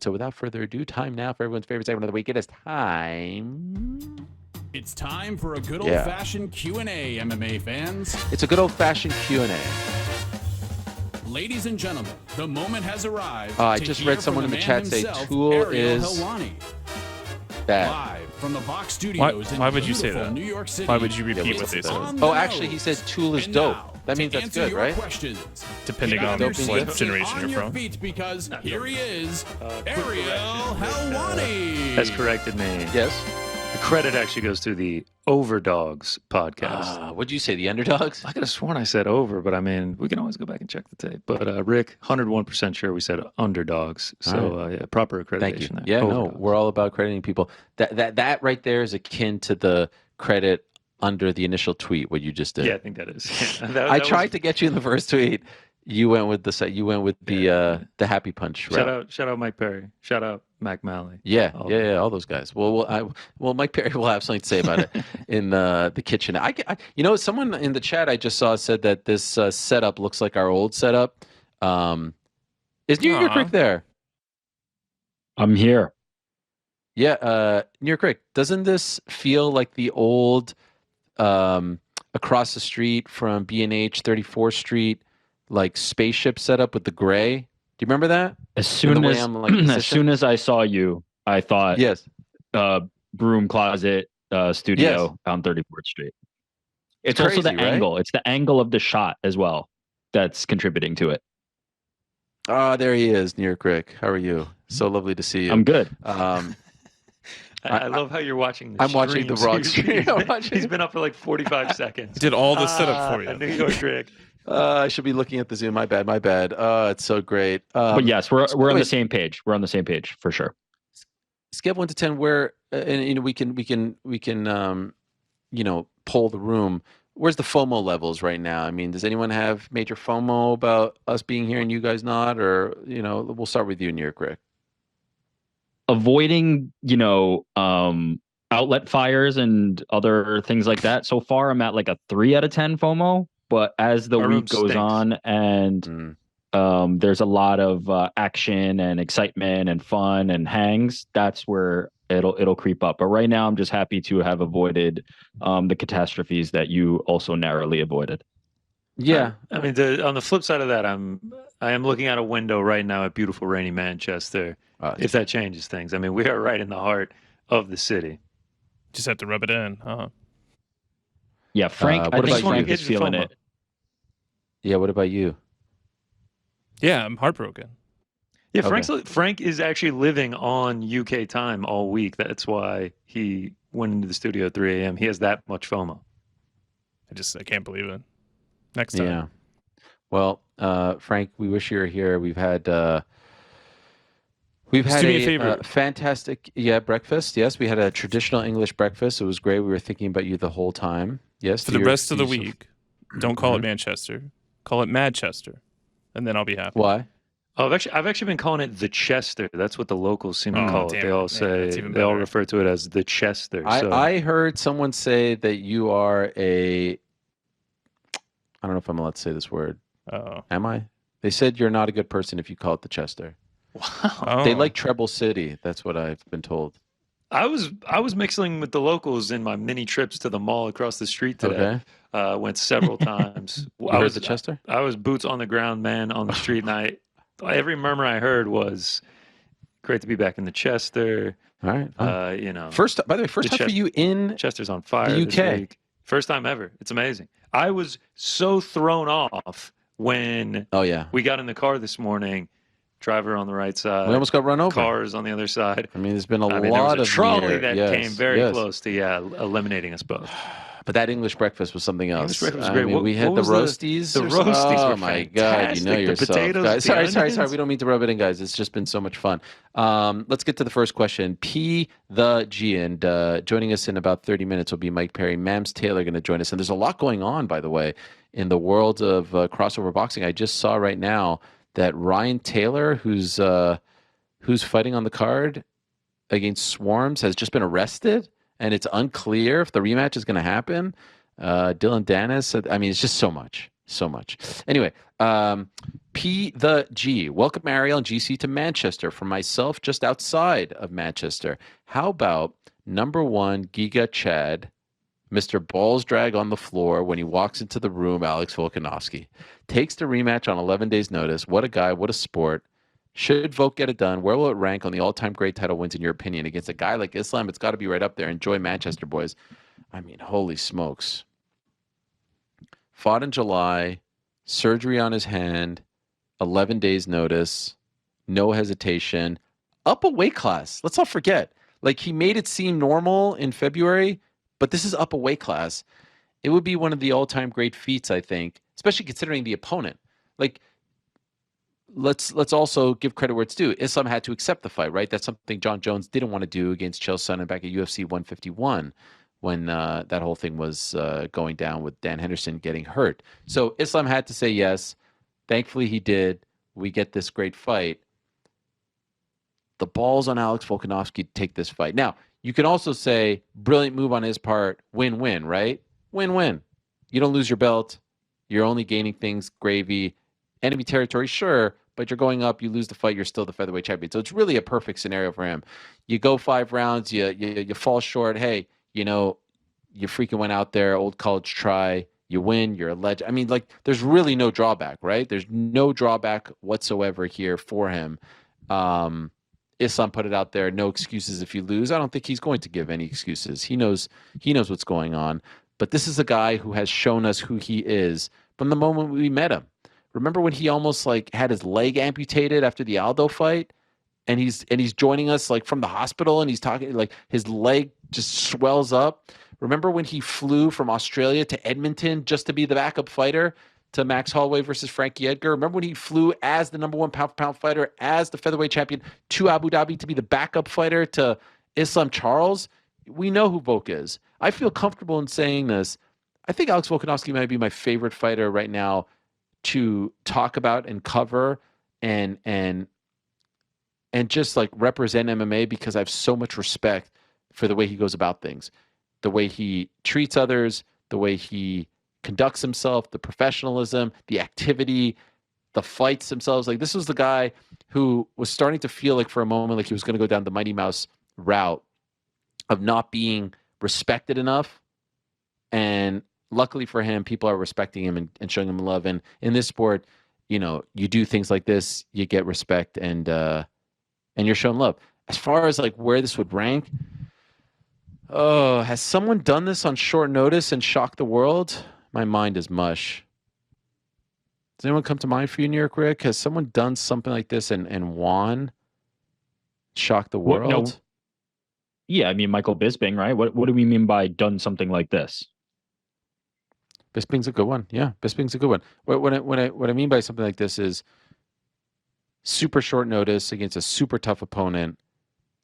So without further ado, time now for everyone's favorite segment of the week. It is time. It's time for a good old-fashioned Q&A, MMA fans. It's a good old-fashioned Q&A. Ladies and gentlemen, the moment has arrived. I just read someone in the chat say Tool Ariel is Helwani. bad. Live from the Box Studios Why in would you say that? New York City. Why would you repeat what they said? Oh, actually, he says Tool is dope. That means that's good, right? Depending on what generation you're from. Because here he is, Ariel Helwani. Has corrected me. Yes. The credit actually goes to the Overdogs podcast. What'd you say, the Underdogs? I could have sworn I said over, but I mean, we can always go back and check the tape. But Rick, 101% sure we said Underdogs. So yeah, proper accreditation. Thank you. There. Yeah, Overdogs. no, we're all about crediting people. That right there is akin to the credit under the initial tweet, what you just did. Yeah, I think that is. I tried to get you in the first tweet. You went with the happy punch. Shout out Mike Perry. Shout out Mac Malley. Yeah, all those guys. Well, Mike Perry will have something to say about it in the kitchen. Someone in the chat I just saw said that this setup looks like our old setup. Is New York Rick there? I'm here. Yeah, New York Rick. Doesn't this feel like the old across the street from B&H 34th Street? Like spaceship setup with the gray. Do you remember that? As soon as I saw you, I thought, yes, broom closet studio on 34th Street. It's also the angle. It's the angle of the shot as well that's contributing to it. Oh, there he is, New York Rick. How are you? So lovely to see you. I'm good. I love how you're watching. I'm watching the raw stream. He's been up for like 45 seconds. He did all the setup for you. New York Rick. I should be looking at the Zoom. My bad. It's so great. But yes, we're on the same page. We're on the same page for sure. Scale 1 to 10. Where and we can poll the room. Where's the FOMO levels right now? I mean, does anyone have major FOMO about us being here and you guys not? Or we'll start with you, New York Rick. Avoiding outlet fires and other things like that. So far, I'm at like a 3 out of 10 FOMO. But as the week goes on and there's a lot of action and excitement and fun and hangs, that's where it'll creep up. But right now, I'm just happy to have avoided the catastrophes that you also narrowly avoided. Yeah, I mean, on the flip side of that, I am looking out a window right now at beautiful rainy Manchester. If that changes things, I mean, we are right in the heart of the city. Just have to rub it in, huh? Yeah, Frank. I think Frank is feeling it. Yeah. What about you? Yeah, I'm heartbroken. Yeah, okay. Frank is actually living on UK time all week. That's why he went into the studio at 3 a.m. He has that much FOMO. I can't believe it. Next time. Yeah. Well, Frank, we wish you were here. We've had a fantastic breakfast. Yes, we had a traditional English breakfast. It was great. We were thinking about you the whole time. Yes. For the rest of the week, don't call it Manchester. Call it Madchester, and then I'll be happy. Why? Oh, I've actually been calling it the Chester. That's what the locals seem to call it. They all say they all refer to it as the Chester. I heard someone say that you are I don't know if I'm allowed to say this word. Am I? They said you're not a good person if you call it the Chester. Wow. They like Treble City. That's what I've been told. I was mixing with the locals in my mini trips to the mall across the street today. Okay. Went several times. I was the Chester. I was boots on the ground, man, on the street, and every murmur I heard was great to be back in the Chester. All right. By the way, first time for you in Chester's on fire. The UK. This week. First time ever. It's amazing. I was so thrown off when we got in the car this morning. Driver on the right side. We almost got run over. Cars on the other side. I mean, there's been a lot there was a of trolley that came very close to eliminating us both. But that English breakfast was something else. English breakfast was great. I mean, we had the roasties. The roasties were my fantastic. God, you know yourself. The potatoes, guys. Sorry. We don't mean to rub it in, guys. It's just been so much fun. Let's get to the first question. P the G, and joining us in about 30 minutes will be Mike Perry. Mams Taylor going to join us. And there's a lot going on, by the way, in the world of crossover boxing. I just saw right now that Ryan Taylor, who's fighting on the card against Swarms, has just been arrested, and it's unclear if the rematch is going to happen. Dylan Dennis, I mean, it's just so much. So much. Anyway, P the G. Welcome Ariel and GC to Manchester. For myself, just outside of Manchester. How about number 1 Giga Chad, Mr. Balls drag on the floor when he walks into the room, Alex Volkanovski. Takes the rematch on 11 days' notice. What a guy, what a sport. Should Volk get it done? Where will it rank on the all-time great title wins in your opinion? Against a guy like Islam, it's got to be right up there. Enjoy Manchester, boys. I mean, holy smokes. Fought in July, surgery on his hand, 11 days notice, no hesitation, up a weight class. Let's not forget. Like, he made it seem normal in February, but this is up a weight class. It would be one of the all-time great feats, I think, especially considering the opponent. Like, let's also give credit where it's due. Islam had to accept the fight, right? That's something John Jones didn't want to do against Chael Sonnen back at UFC 151. When that whole thing was going down with Dan Henderson getting hurt. So Islam had to say yes. Thankfully, he did. We get this great fight. The ball's on Alex Volkanovski to take this fight. Now, you can also say, brilliant move on his part, win-win, right? Win-win. You don't lose your belt. You're only gaining things, gravy. Enemy territory, sure, but you're going up, you lose the fight, you're still the featherweight champion. So it's really a perfect scenario for him. You go 5 rounds, you fall short. Hey, you know, you freaking went out there, old college try, you win, you're a legend. I mean, like, there's really no drawback, right? There's no drawback whatsoever here for him. Islam put it out there, no excuses if you lose. I don't think he's going to give any excuses. He knows what's going on. But this is a guy who has shown us who he is from the moment we met him. Remember when he almost like had his leg amputated after the Aldo fight? And he's joining us like from the hospital, and he's talking like his leg just swells up. Remember when he flew from Australia to Edmonton just to be the backup fighter to Max Holloway versus Frankie Edgar? Remember when he flew as the number 1 pound-for-pound fighter, as the featherweight champion to Abu Dhabi to be the backup fighter to Islam Charles? We know who Volk is. I feel comfortable in saying this. I think Alex Volkanovski might be my favorite fighter right now to talk about and cover and just like represent MMA, because I have so much respect for the way he goes about things, the way he treats others, the way he conducts himself, the professionalism, the activity, the fights themselves. Like, this was the guy who was starting to feel like for a moment like he was going to go down the Mighty Mouse route of not being respected enough. And luckily for him, people are respecting him and showing him love. And in this sport, you know, you do things like this, you get respect, and you're shown love. As far as like where this would rank, oh, has someone done this on short notice and shocked the world? My mind is mush. Does anyone come to mind for you, New York Rick? Has someone done something like this and won? Shocked the world? No. Yeah, I mean, Michael Bisping, right? What do we mean by done something like this? Bisping's a good one. Yeah, Bisping's a good one. What I mean by something like this is super short notice against a super tough opponent,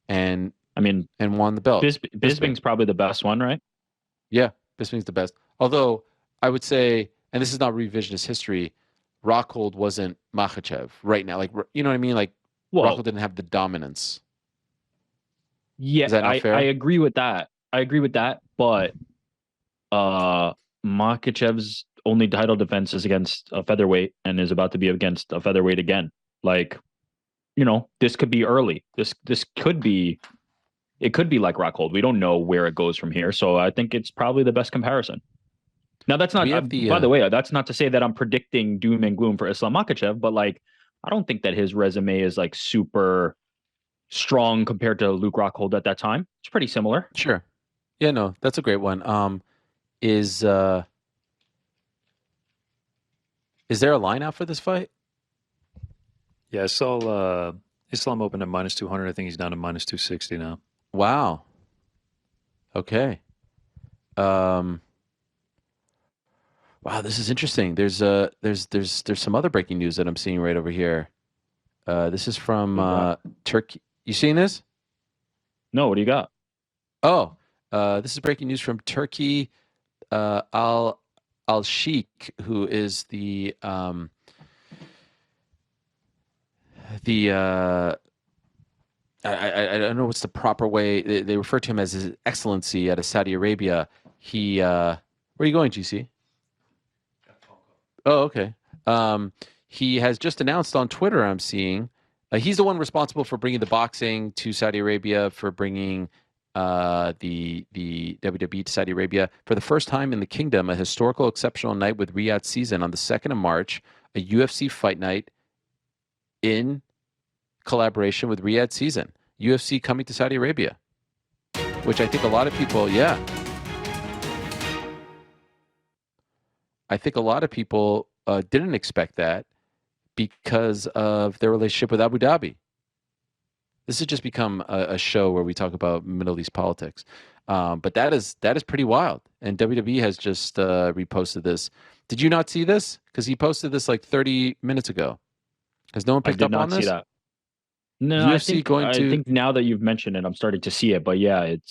and won the belt. Bisping's probably the best one, right? Yeah, Bisping's the best. Although I would say, and this is not revisionist history, Rockhold wasn't Makhachev right now. Like, you know what I mean? Like, Rockhold didn't have the dominance. Yeah, is that not fair? I agree with that. But Makhachev's only title defense is against a featherweight and is about to be against a featherweight again. Like, you know, this could be early. This could be, it could be like Rockhold. We don't know where it goes from here. So I think it's probably the best comparison. Now, that's not, by the way, that's not to say that I'm predicting doom and gloom for Islam Makhachev, but like, I don't think that his resume is like super strong compared to Luke Rockhold at that time. It's pretty similar. Sure. Yeah, no, that's a great one. Is there a line out for this fight? Yeah, I saw Islam opened at -200. I think he's down to -260 now. Wow. Okay. Wow, this is interesting. There's some other breaking news that I'm seeing right over here. This is from Turkey. You seeing this? No, what do you got? Oh, this is breaking news from Turkey. Al Sheikh, who is the I don't know what's the proper way. They refer to him as His Excellency out of Saudi Arabia. He where are you going, GC? Oh, okay. He has just announced on Twitter, I'm seeing, he's the one responsible for bringing the boxing to Saudi Arabia, for bringing the WWE to Saudi Arabia. For the first time in the kingdom, a historical exceptional night with Riyadh season on the 2nd of March, a UFC fight night in collaboration with Riyadh season. UFC coming to Saudi Arabia, which I think a lot of people, I think a lot of people didn't expect that because of their relationship with Abu Dhabi. This has just become a show where we talk about Middle East politics. But that is pretty wild. And WWE has just reposted this. Did you not see this? Because he posted this like 30 minutes ago. Has no one picked up on this? I did not see that. No, I think now that you've mentioned it, I'm starting to see it. But yeah, it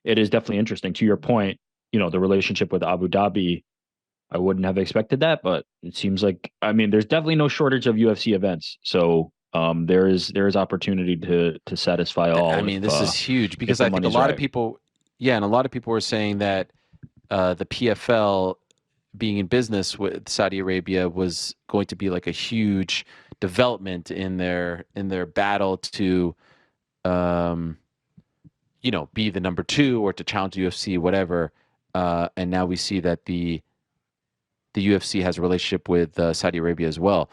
is definitely interesting. To your point, the relationship with Abu Dhabi, I wouldn't have expected that, but it seems like, I mean, there's definitely no shortage of UFC events. So there is opportunity to satisfy all. I mean, this is huge because I think a lot of people, and a lot of people were saying that the PFL being in business with Saudi Arabia was going to be like a huge development in their battle to, be the number 2 or to challenge UFC, whatever. And now we see that the UFC has a relationship with Saudi Arabia as well.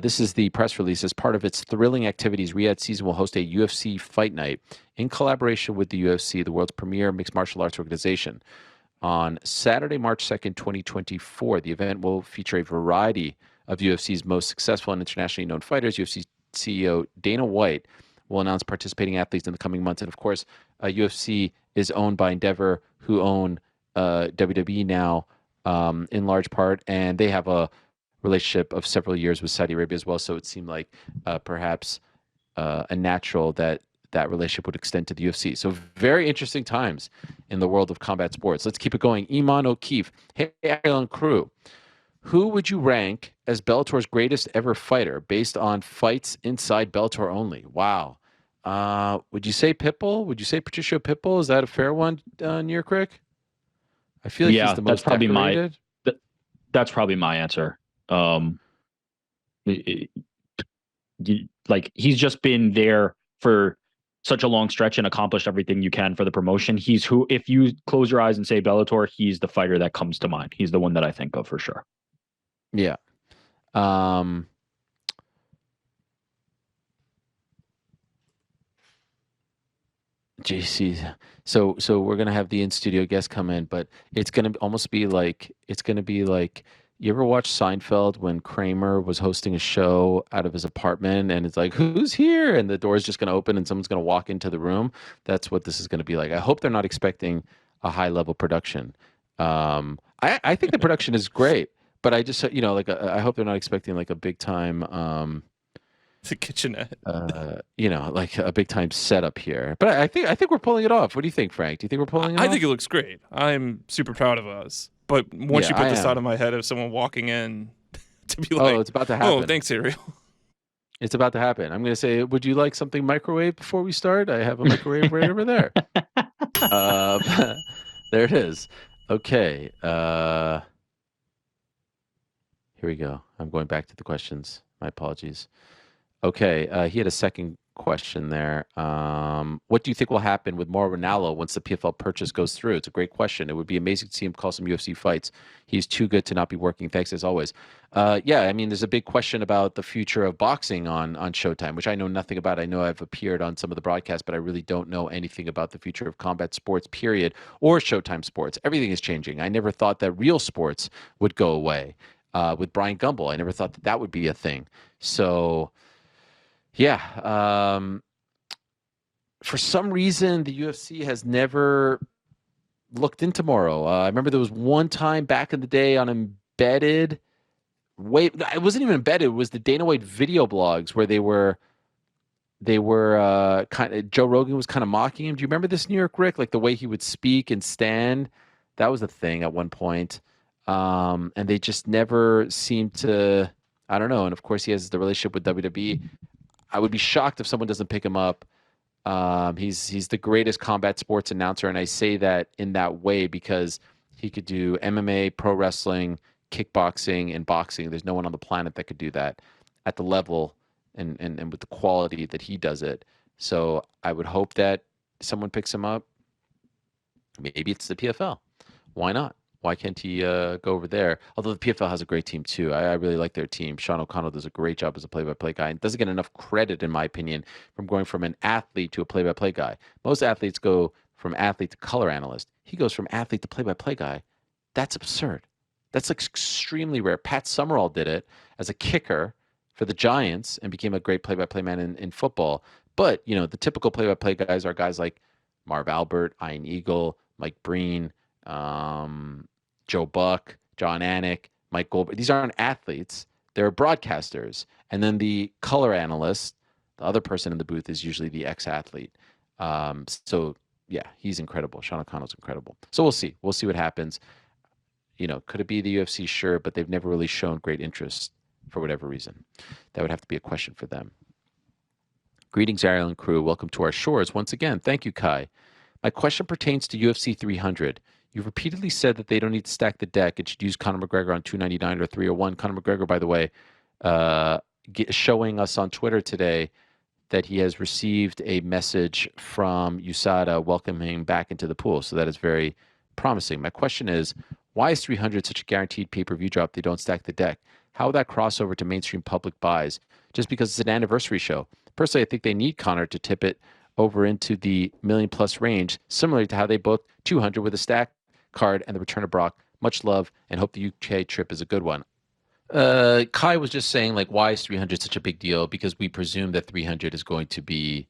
This is the press release. As part of its thrilling activities, Riyadh season will host a UFC fight night in collaboration with the UFC, the world's premier mixed martial arts organization. On Saturday, March 2nd, 2024, the event will feature a variety of UFC's most successful and internationally known fighters. UFC CEO Dana White will announce participating athletes in the coming months. And of course, UFC is owned by Endeavor, who own WWE now in large part, and they have a relationship of several years with Saudi Arabia as well. So it seemed like perhaps a natural that relationship would extend to the UFC. So very interesting times in the world of combat sports. Let's keep it going. Iman O'Keefe. Hey, Ariel and crew. Who would you rank as Bellator's greatest ever fighter based on fights inside Bellator only? Wow. Would you say Pitbull? Would you say Patricio Pitbull? Is that a fair one, Near Crick? I feel like he's the most decorated. That's probably my answer. He's just been there for such a long stretch and accomplished everything you can for the promotion. He's who, if you close your eyes and say Bellator, he's the fighter that comes to mind. He's the one that I think of for sure. Yeah. JC. So we're gonna have the in-studio guest come in, but it's gonna almost be like you ever watch Seinfeld when Kramer was hosting a show out of his apartment and it's like, who's here? And the door is just going to open and someone's going to walk into the room. That's what this is going to be like. I hope they're not expecting a high level production. I think the production is great, but I just, I hope they're not expecting like a big time, the kitchenette, like a big time setup here. But I think we're pulling it off. What do you think, Frank? Do you think we're pulling it off? I think it looks great. I'm super proud of us. But once you put this out of my head of someone walking in to be like, it's about to happen. Oh, thanks, Ariel. It's about to happen. I'm going to say, would you like something microwave before we start? I have a microwave right over there. There it is. Okay. Here we go. I'm going back to the questions. My apologies. Okay. He had a second question there. What do you think will happen with Mauro Renallo once the PFL purchase goes through? It's a great question. It would be amazing to see him call some UFC fights. He's too good to not be working. Thanks as always. I mean, there's a big question about the future of boxing on Showtime, which I know nothing about. I know I've appeared on some of the broadcasts, but I really don't know anything about the future of combat sports, period, or Showtime sports. Everything is changing. I never thought that real sports would go away. With Brian Gumbel, I never thought that would be a thing. So yeah, for some reason, the UFC has never looked into Mauro. I remember there was one time back in the day on Embedded. It wasn't even Embedded. It was the Dana White video blogs where they were kind of, Joe Rogan was kind of mocking him. Do you remember this, New York Rick? Like the way he would speak and stand. That was a thing at one point. And they just never seemed to, I don't know. And of course, he has the relationship with WWE. I would be shocked if someone doesn't pick him up. He's the greatest combat sports announcer, and I say that in that way because he could do MMA, pro wrestling, kickboxing and boxing. There's no one on the planet that could do that at the level and with the quality that he does it. So I would hope that someone picks him up. Maybe it's the PFL. Why not? Why can't he go over there? Although the PFL has a great team too. I really like their team. Sean O'Connell does a great job as a play-by-play guy and doesn't get enough credit, in my opinion, from going from an athlete to a play-by-play guy. Most athletes go from athlete to color analyst. He goes from athlete to play-by-play guy. That's absurd. That's like extremely rare. Pat Summerall did it as a kicker for the Giants and became a great play-by-play man in football. But, you know, the typical play-by-play guys are guys like Marv Albert, Ian Eagle, Mike Breen, Joe Buck, John Anik, Mike Goldberg. These aren't athletes. They're broadcasters. And then the color analyst, the other person in the booth, is usually the ex-athlete. So, yeah, he's incredible. Sean O'Connell's incredible. So we'll see. We'll see what happens. You know, could it be the UFC? Sure, but they've never really shown great interest for whatever reason. That would have to be a question for them. Greetings, Ariel and crew. Welcome to our shores once again. Thank you, Kai. My question pertains to UFC 300. You've repeatedly said that they don't need to stack the deck and should use Conor McGregor on 299 or 301. Conor McGregor, by the way, showing us on Twitter today that he has received a message from USADA welcoming him back into the pool. So that is very promising. My question is, why is 300 such a guaranteed pay-per-view drop? They don't stack the deck. How would that cross over to mainstream public buys? Just because it's an anniversary show. Personally, I think they need Conor to tip it over into the million-plus range, similar to how they booked 200 with a stack card and the return of Brock. Much love, and hope the UK trip is a good one. Kai was just saying, like, why is 300 such a big deal? Because we presume that 300 is going to be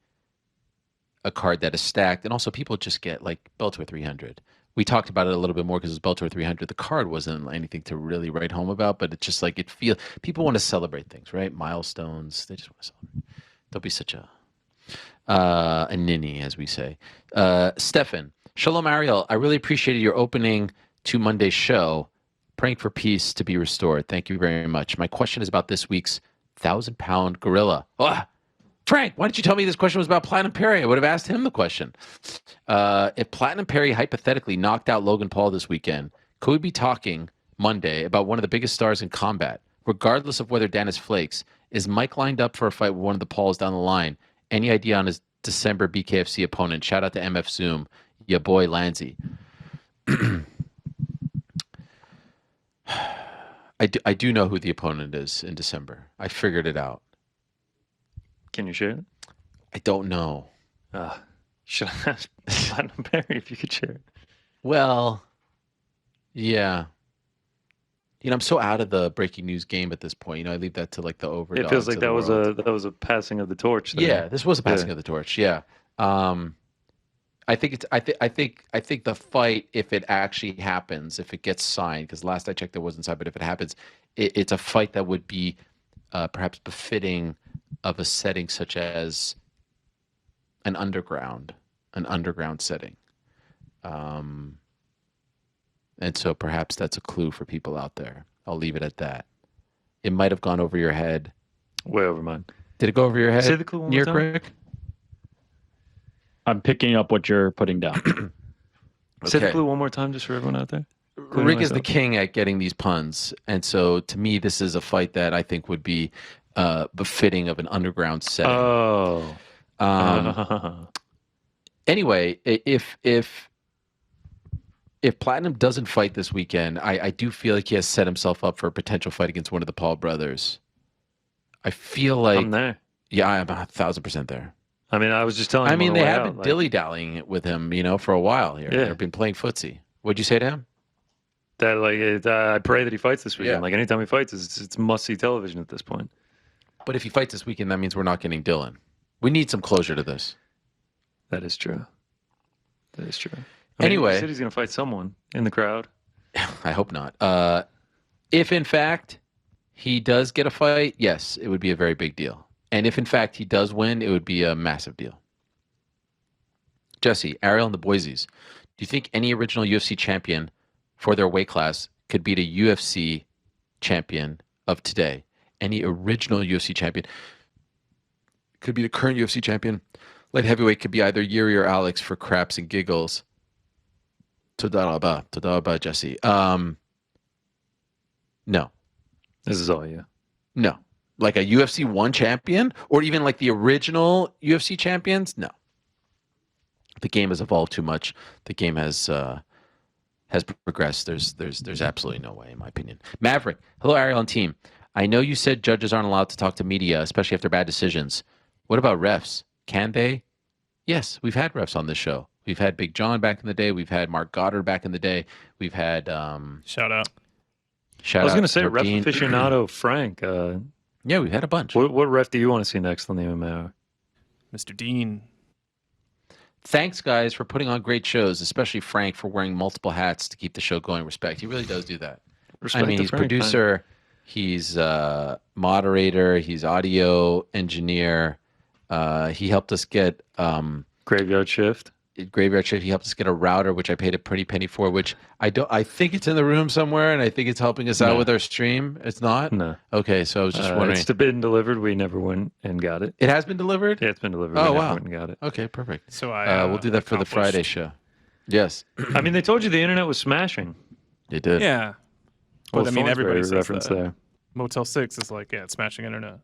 a card that is stacked, and also people just get, like, Bellator 300. We talked about it a little bit more because it's Bellator 300. The card wasn't anything to really write home about, but it's just like people want to celebrate things, right? Milestones. They just want to celebrate. Don't be such a ninny, as we say. Stefan, Shalom Ariel. I really appreciated your opening to Monday's show. Praying for peace to be restored. Thank you very much. My question is about this week's 1,000-pound gorilla. Oh, Frank, why didn't you tell me this question was about Platinum Perry? I would have asked him the question. If Platinum Perry hypothetically knocked out Logan Paul this weekend, could we be talking Monday about one of the biggest stars in combat? Regardless of whether Dan is flakes, is Mike lined up for a fight with one of the Pauls down the line? Any idea on his December BKFC opponent? Shout out to MF Zoom, ya boy Lanzi. I do know who the opponent is in December. I figured it out. Can you share it? I don't know. Should I ask Platinum Perry if you could share it? Well, yeah. You know, I'm so out of the breaking news game at this point. You know, I leave that to like the overdogs. It feels like that was a passing of the torch. There. Yeah, this was a passing of the torch. Yeah. I think the fight, if it actually happens, if it gets signed, because last I checked it wasn't signed, but if it happens, it's a fight that would be perhaps befitting of a setting such as an underground setting. And so perhaps that's a clue for people out there. I'll leave it at that. It might have gone over your head. Way over mine. Did it go over your head? Say the clue one more time. Rick? I'm picking up what you're putting down. Say the clue one more time just for everyone out there. Rick is the king at getting these puns. And so to me, this is a fight that I think would be befitting of an underground setting. Oh. Anyway, if Platinum doesn't fight this weekend, I do feel like he has set himself up for a potential fight against one of the Paul brothers. I feel like I'm there. Yeah, I'm 1,000% there. I mean, I was just telling. I mean, they have been dilly-dallying with him, you know, for a while here. Yeah. They've been playing footsie. What'd you say to him? That I pray that he fights this weekend. Yeah. Like anytime he fights, it's must-see television at this point. But if he fights this weekend, that means we're not getting Dylan. We need some closure to this. That is true. Anyway, he said he's going to fight someone in the crowd. I hope not. If in fact he does get a fight, yes, it would be a very big deal. And if in fact he does win, it would be a massive deal. Jesse, Ariel, and the Boise's. Do you think any original UFC champion for their weight class could beat a UFC champion of today? Any original UFC champion could be the current UFC champion. Light heavyweight could be either Yuri or Alex for craps and giggles. Toda raba, Jesse. No. This is all you. No. Like a UFC 1 champion or even like the original UFC champions? No. The game has evolved too much. The game has progressed. There's absolutely no way, in my opinion. Maverick, hello, Ariel and team. I know you said judges aren't allowed to talk to media, especially after bad decisions. What about refs? Can they? Yes, we've had refs on this show. We've had Big John back in the day. We've had Mark Goddard back in the day. We've had shout out. I was going to say ref aficionado Frank. Yeah, we've had a bunch. What ref do you want to see next on the MMA Hour? Mr. Dean. Thanks, guys, for putting on great shows, especially Frank for wearing multiple hats to keep the show going. Respect. He really does do that. Respect he's Frank, producer, man. He's moderator, he's audio engineer. He helped us get Graveyard Shift. Graveyard Shift. He helped us get a router, which I paid a pretty penny for, which I think it's in the room somewhere, and I think it's helping us out with our stream. It's not? No. Okay, so I was just wondering. It's been delivered. We never went and got it. It has been delivered? Yeah, it's been delivered. Oh, we wow. never went and got it. Okay, perfect. So we'll do that for the Friday show. Yes. I mean, they told you the internet was smashing. They did. Yeah. Well, But I mean, everybody says reference that. there. Motel 6 is like, it's smashing internet.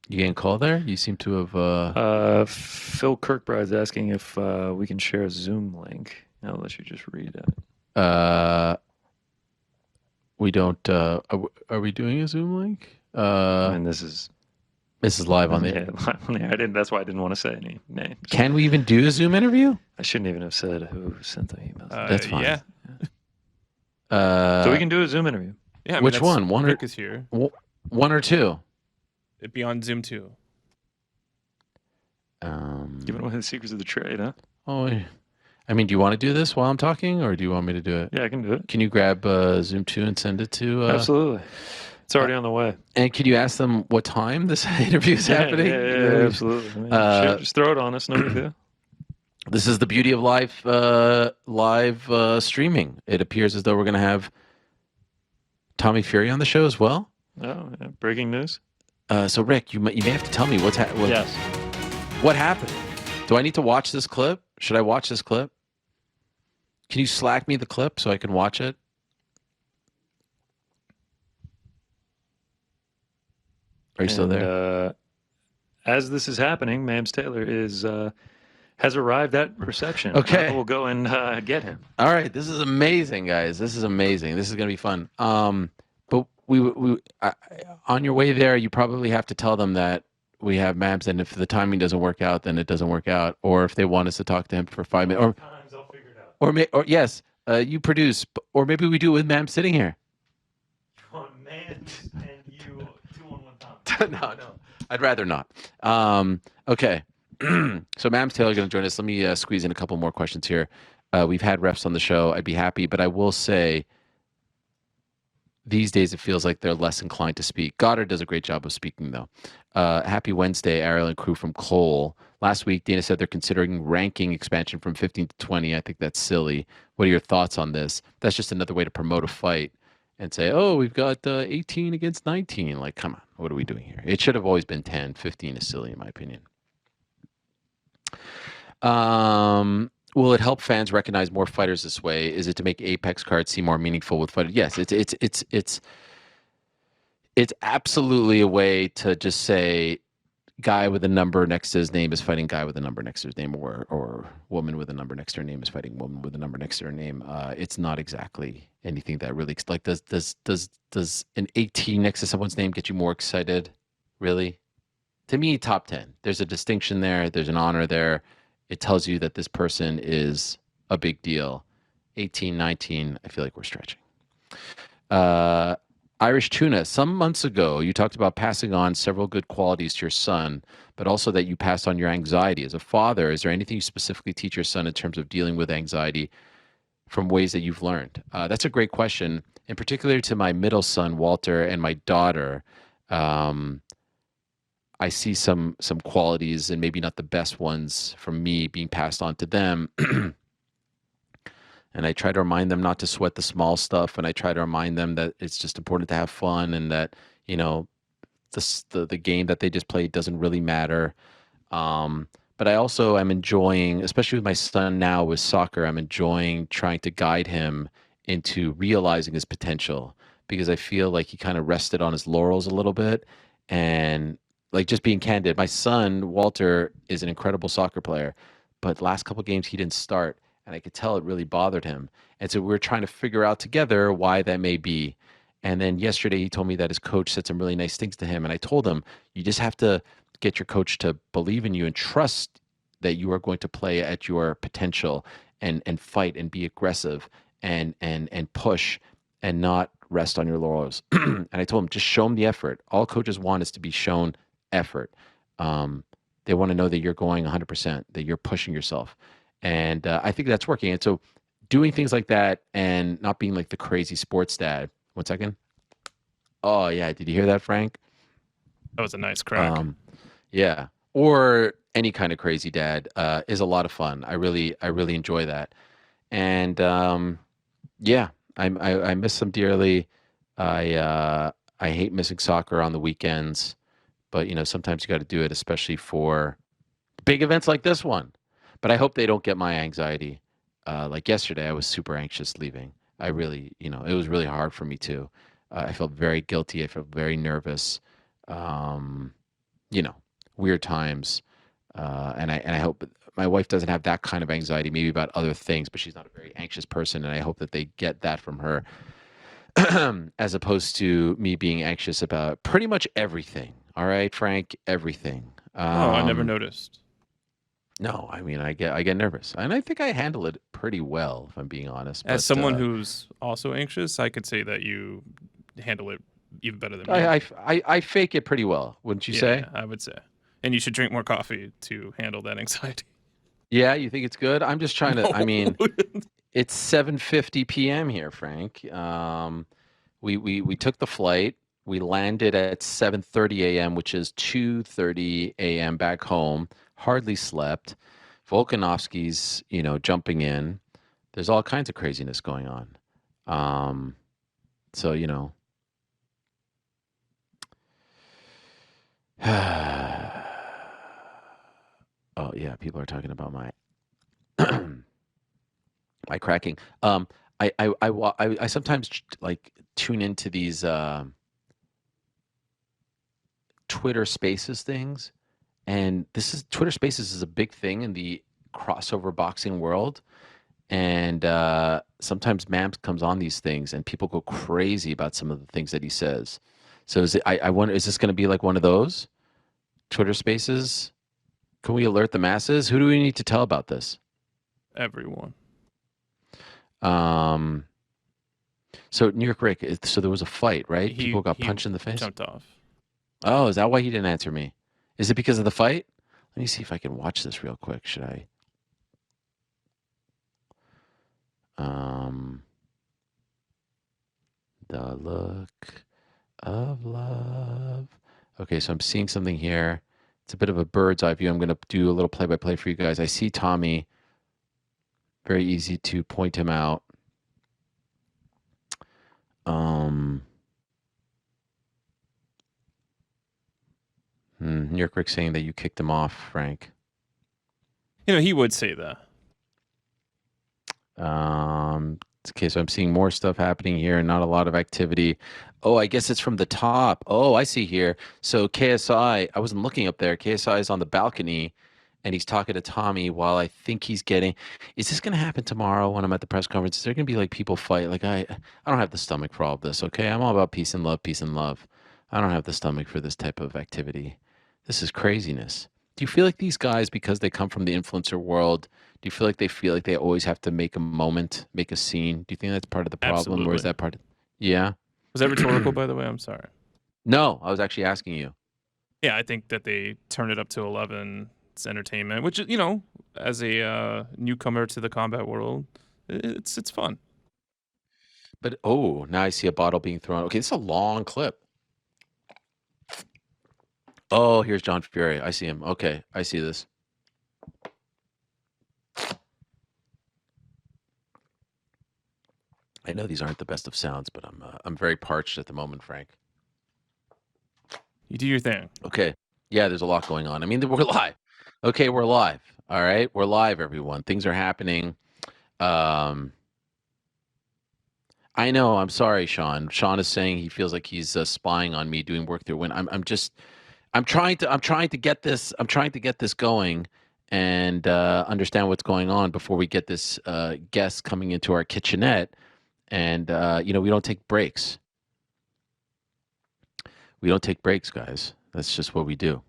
You getting called there? You seem to have... Phil Kirkbride's asking if we can share a Zoom link. I'll let you just read it. We don't... are we doing a Zoom link? And this is live on the air. live on the air. That's why I didn't want to say any names. Can we even do a Zoom interview? I shouldn't even have said who sent the emails. That's fine. Yeah. So we can do a Zoom interview. Yeah. I mean, which one? Rick is here. One or two? It'd be on Zoom too. Giving away the secrets of the trade, huh? Oh, I mean, do you want to do this while I'm talking, or do you want me to do it? Yeah, I can do it. Can you grab Zoom 2 and send it to... Absolutely. It's already on the way. And can you ask them what time this interview is happening? Yeah, absolutely. I mean, sure, just throw it on us. No big deal. This is the beauty of live streaming. It appears as though we're going to have Tommy Fury on the show as well. Oh, yeah. Breaking news. So Rick, you may have to tell me what happened. Do I need to watch this clip? Should I watch this clip? Can you Slack me the clip so I can watch it? Are you still there? As this is happening, Mams Taylor has arrived at reception. Okay. We'll go and get him. All right. This is amazing, guys. This is amazing. This is going to be fun. But we on your way there, you probably have to tell them that we have Mams, and if the timing doesn't work out, then it doesn't work out. Or if they want us to talk to him for 5 minutes, I'll figure it out. or yes, you produce, or maybe we do it with Mams sitting here. Oh, Mams and you 2 on 1 time. No, I'd rather not. Okay. So Mams Taylor going to join us. Let me squeeze in a couple more questions here. We've had refs on the show. I'd be happy, but I will say these days it feels like they're less inclined to speak. Goddard does a great job of speaking, though. Happy Wednesday, Ariel and crew from Cole. Last week, Dana said they're considering ranking expansion from 15 to 20. I think that's silly. What are your thoughts on this? That's just another way to promote a fight and say, oh, we've got 18 against 19. Like, come on, what are we doing here? It should have always been 10. 15 is silly, in my opinion. Will it help fans recognize more fighters this way? Is it to make Apex cards seem more meaningful with fighters? Yes, it's absolutely a way to just say guy with a number next to his name is fighting guy with a number next to his name, or woman with a number next to her name is fighting woman with a number next to her name. It's not exactly anything that really like does an 18 next to someone's name get you more excited? Really? To me, top 10. There's a distinction there. There's an honor there. It tells you that this person is a big deal. 18, 19, I feel like we're stretching. Irish Tuna, some months ago, you talked about passing on several good qualities to your son, but also that you passed on your anxiety. As a father, is there anything you specifically teach your son in terms of dealing with anxiety from ways that you've learned? That's a great question. In particular to my middle son, Walter, and my daughter, I see some qualities, and maybe not the best ones from me, being passed on to them. And I try to remind them not to sweat the small stuff, and I try to remind them that it's just important to have fun, and that, you know, the game that they just played doesn't really matter. But I also am enjoying, especially with my son now with soccer, I'm enjoying trying to guide him into realizing his potential, because I feel like he kind of rested on his laurels a little bit. And like, just being candid, my son, Walter, is an incredible soccer player, but the last couple of games he didn't start. And I could tell it really bothered him. And so we're trying to figure out together why that may be. And then yesterday he told me that his coach said some really nice things to him. And I told him, you just have to get your coach to believe in you and trust that you are going to play at your potential and fight and be aggressive and push and not rest on your laurels. And I told him, just show him the effort. All coaches want is to be shown effort. They want to know that you're going 100%, that you're pushing yourself. And I think that's working. And so doing things like that and not being like the crazy sports dad. 1 second. Oh, yeah. Did you hear that, Frank? That was a nice crack. Yeah. Or any kind of crazy dad is a lot of fun. I really enjoy that. And yeah, I miss them dearly. I hate missing soccer on the weekends, but sometimes you got to do it, especially for big events like this one. But I hope they don't get my anxiety. Like yesterday, I was super anxious leaving. I really, it was really hard for me too. I felt very guilty. I felt very nervous. Weird times. And I hope my wife doesn't have that kind of anxiety, maybe about other things, but she's not a very anxious person. And I hope that they get that from her, as opposed to me being anxious about pretty much everything. All right, Frank, everything. I never noticed. No, I mean, I get nervous, and I think I handle it pretty well, if I'm being honest. As someone who's also anxious, I could say that you handle it even better than me. I fake it pretty well, wouldn't you say? Yeah, I would say. And you should drink more coffee to handle that anxiety. Yeah, you think it's good? I'm just trying to. No. I mean, it's 7:50 p.m. here, Frank. We took the flight. We landed at 7:30 a.m., which is 2:30 a.m. back home. Hardly slept. Volkanovski's, jumping in. There's all kinds of craziness going on. So, oh yeah, people are talking about my my cracking. I sometimes like tune into these Twitter Spaces things. And Twitter Spaces is a big thing in the crossover boxing world. And sometimes Mams comes on these things and people go crazy about some of the things that he says. So I wonder, is this going to be like one of those Twitter Spaces? Can we alert the masses? Who do we need to tell about this? Everyone. So New York Rick, so there was a fight, right? People got punched in the face? Jumped off. Oh, is that why he didn't answer me? Is it because of the fight? Let me see if I can watch this real quick. Should I? The look of love. Okay, so I'm seeing something here. It's a bit of a bird's eye view. I'm going to do a little play-by-play for you guys. I see Tommy. Very easy to point him out. New York Rick saying that you kicked him off, Frank. He would say that. Okay, so I'm seeing more stuff happening here and not a lot of activity. Oh, I guess it's from the top. Oh, I see here. So KSI, I wasn't looking up there. KSI is on the balcony and he's talking to Tommy while I think he's getting. Is this going to happen tomorrow when I'm at the press conference? Is there going to be like people fight? Like I don't have the stomach for all of this, okay? I'm all about peace and love, peace and love. I don't have the stomach for this type of activity. This is craziness. Do you feel like these guys, because they come from the influencer world, do you feel like they always have to make a moment, make a scene? Do you think that's part of the problem? Absolutely. Or is that part of... Yeah? Was that rhetorical, by the way? I'm sorry. No, I was actually asking you. Yeah, I think that they turn it up to 11. It's entertainment, which, as a newcomer to the combat world, it's fun. But, now I see a bottle being thrown. Okay, this is a long clip. Oh, here's John Fury. I see him. Okay, I see this. I know these aren't the best of sounds, but I'm very parched at the moment, Frank. You do your thing. Okay. Yeah, there's a lot going on. I mean, we're live. Okay, we're live. All right, we're live, everyone. Things are happening. I I know. I'm sorry, Sean. Sean is saying he feels like he's spying on me doing work through when I'm trying to get this. I'm trying to get this going and understand what's going on before we get this guest coming into our kitchenette. And we don't take breaks. We don't take breaks, guys. That's just what we do.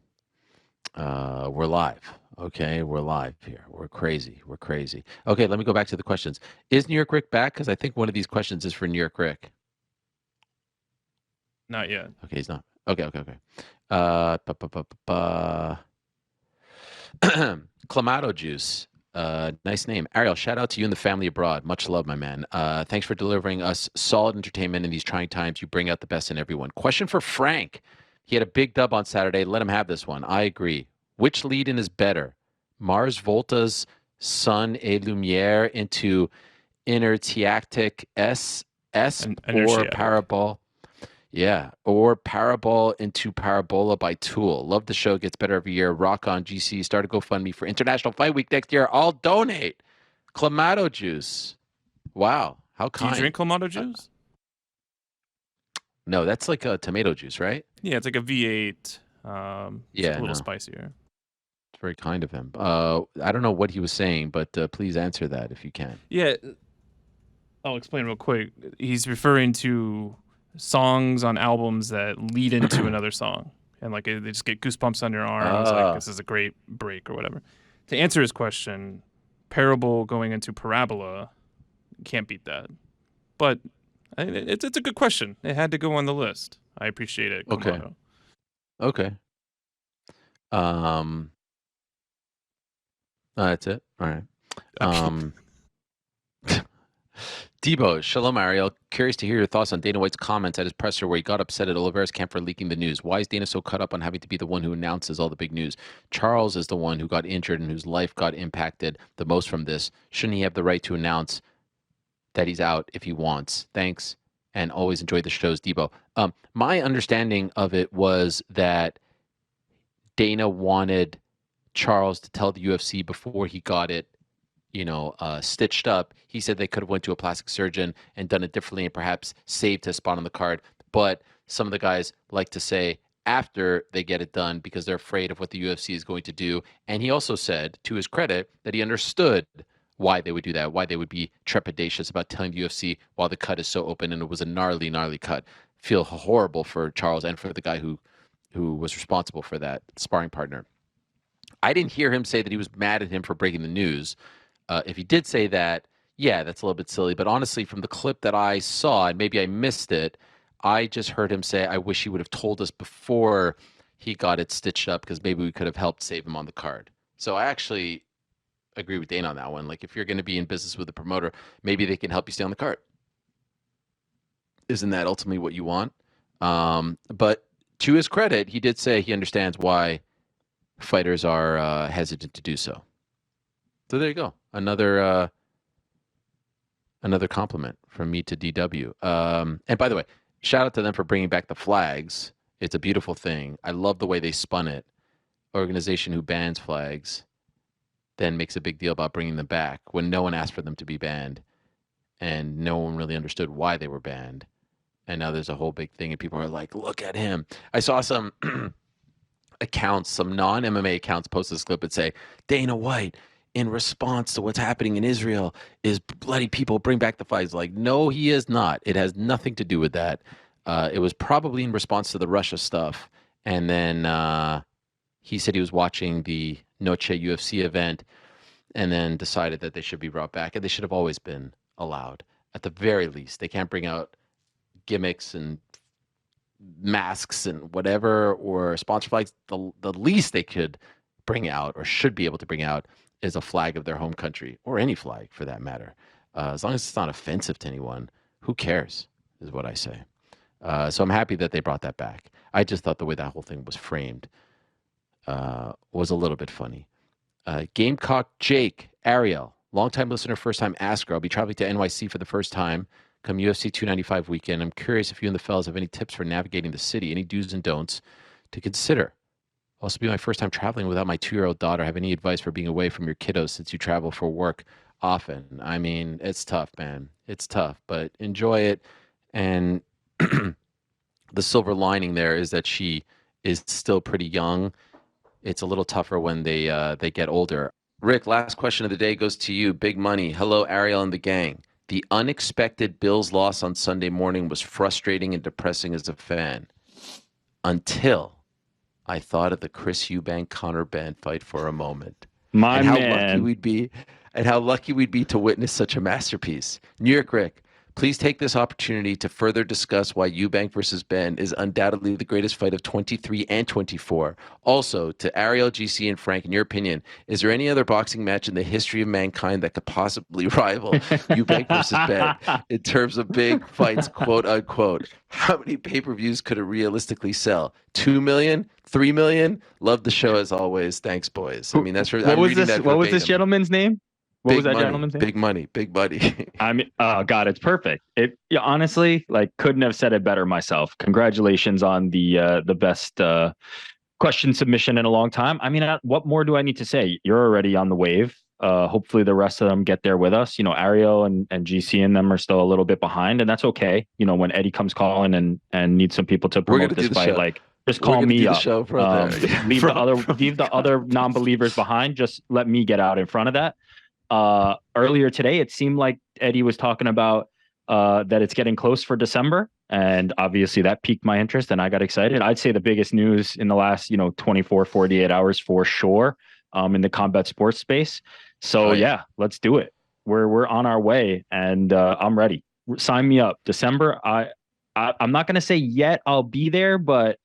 We're live. Okay, we're live here. We're crazy. We're crazy. Okay, let me go back to the questions. Is New York Rick back? Because I think one of these questions is for New York Rick. Not yet. Okay, he's not. Okay. Clamato Juice. Nice name. Ariel, shout out to you and the family abroad. Much love, my man. Thanks for delivering us solid entertainment in these trying times. You bring out the best in everyone. Question for Frank. He had a big dub on Saturday. Let him have this one. I agree. Which lead-in is better? Mars Volta's Sun et Lumiere into Inertiatic ESP or Parabol? Yeah, or Parabol into Parabola by Tool. Love the show. Gets better every year. Rock on, GC. Start a GoFundMe for International Fight Week next year. I'll donate. Clamato juice. Wow, how kind. Do you drink Clamato juice? No, that's like a tomato juice, right? Yeah, it's like a V8. It's a little spicier. It's very kind of him. I don't know what he was saying, but please answer that if you can. Yeah, I'll explain real quick. He's referring to songs on albums that lead into another song, and like they just get goosebumps on your arms. Like this is a great break or whatever. To answer his question, Parabol going into Parabola, can't beat that. But it's a good question. It had to go on the list. I appreciate it. Clamato. Okay. That's it. All right. Debo, shalom, Ariel. Curious to hear your thoughts on Dana White's comments at his presser where he got upset at Oliveira's camp for leaking the news. Why is Dana so caught up on having to be the one who announces all the big news? Charles is the one who got injured and whose life got impacted the most from this. Shouldn't he have the right to announce that he's out if he wants? Thanks, and always enjoy the shows, Debo. My understanding of it was that Dana wanted Charles to tell the UFC before he got it stitched up. He said they could have went to a plastic surgeon and done it differently and perhaps saved his spot on the card. But some of the guys like to say after they get it done because they're afraid of what the UFC is going to do. And he also said, to his credit, that he understood why they would do that, why they would be trepidatious about telling the UFC while the cut is so open and it was a gnarly, gnarly cut. Feel horrible for Charles and for the guy who was responsible for that sparring partner. I didn't hear him say that he was mad at him for breaking the news. If he did say that, yeah, that's a little bit silly. But honestly, from the clip that I saw, and maybe I missed it, I just heard him say, I wish he would have told us before he got it stitched up because maybe we could have helped save him on the card. So I actually agree with Dana on that one. Like, if you're going to be in business with a promoter, maybe they can help you stay on the card. Isn't that ultimately what you want? But to his credit, he did say he understands why fighters are hesitant to do so. So there you go. Another compliment from me to DW. And by the way, shout out to them for bringing back the flags. It's a beautiful thing. I love the way they spun it. Organization who bans flags then makes a big deal about bringing them back when no one asked for them to be banned and no one really understood why they were banned. And now there's a whole big thing and people are like, look at him. I saw some accounts, some non-MMA accounts post this clip and say, Dana White, in response to what's happening in Israel, is bloody people bring back the flags. Like, no, he is not. It has nothing to do with that. It was probably in response to the Russia stuff. And then he said he was watching the Noche UFC event and then decided that they should be brought back. And they should have always been allowed. At the very least, they can't bring out gimmicks and masks and whatever or sponsor flags. The least they could bring out or should be able to bring out is a flag of their home country, or any flag for that matter. As long as it's not offensive to anyone, who cares, is what I say. So I'm happy that they brought that back. I just thought the way that whole thing was framed was a little bit funny. Gamecock Jake, Ariel, longtime listener, first-time asker. I'll be traveling to NYC for the first time come UFC 295 weekend. I'm curious if you and the fellas have any tips for navigating the city, any do's and don'ts to consider. Also be my first time traveling without my 2-year-old daughter. Have any advice for being away from your kiddos since you travel for work often? I mean, it's tough, man. It's tough, but enjoy it. And the silver lining there is that she is still pretty young. It's a little tougher when they get older. Rick, last question of the day goes to you. Big money. Hello, Ariel and the gang. The unexpected Bills loss on Sunday morning was frustrating and depressing as a fan until I thought of the Chris Eubank Conor Benn fight for a moment. And how lucky we'd be to witness such a masterpiece. New York Rick, please take this opportunity to further discuss why Eubank versus Benn is undoubtedly the greatest fight of 23 and 24. Also, to Ariel, GC, and Frank, in your opinion, is there any other boxing match in the history of mankind that could possibly rival Eubank versus Benn in terms of big fights, quote unquote? How many pay-per-views could it realistically sell? 2 million? 3 million? Love the show as always. Thanks, boys. I mean, that's what was this gentleman's name? What was that gentleman's name? Big money. I mean, oh God, it's perfect. Honestly, couldn't have said it better myself. Congratulations on the best question submission in a long time. I mean, what more do I need to say? You're already on the wave. Hopefully the rest of them get there with us. Ariel and GC and them are still a little bit behind, and that's okay. When Eddie comes calling and needs some people to promote this fight, just call me up. Leave the other non-believers behind. Just let me get out in front of that. Earlier today, it seemed like Eddie was talking about that it's getting close for December. And obviously that piqued my interest and I got excited. I'd say the biggest news in the last, 24, 48 hours for sure, in the combat sports space. So yeah, let's do it. We're on our way and I'm ready. Sign me up. December. I'm not going to say yet I'll be there, but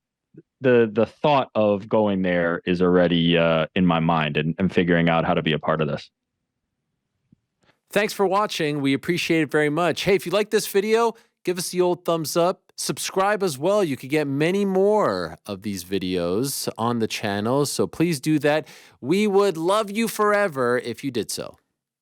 the thought of going there is already in my mind and figuring out how to be a part of this. Thanks for watching. We appreciate it very much. Hey, if you like this video, give us the old thumbs up. Subscribe as well. You can get many more of these videos on the channel, so please do that. We would love you forever if you did so.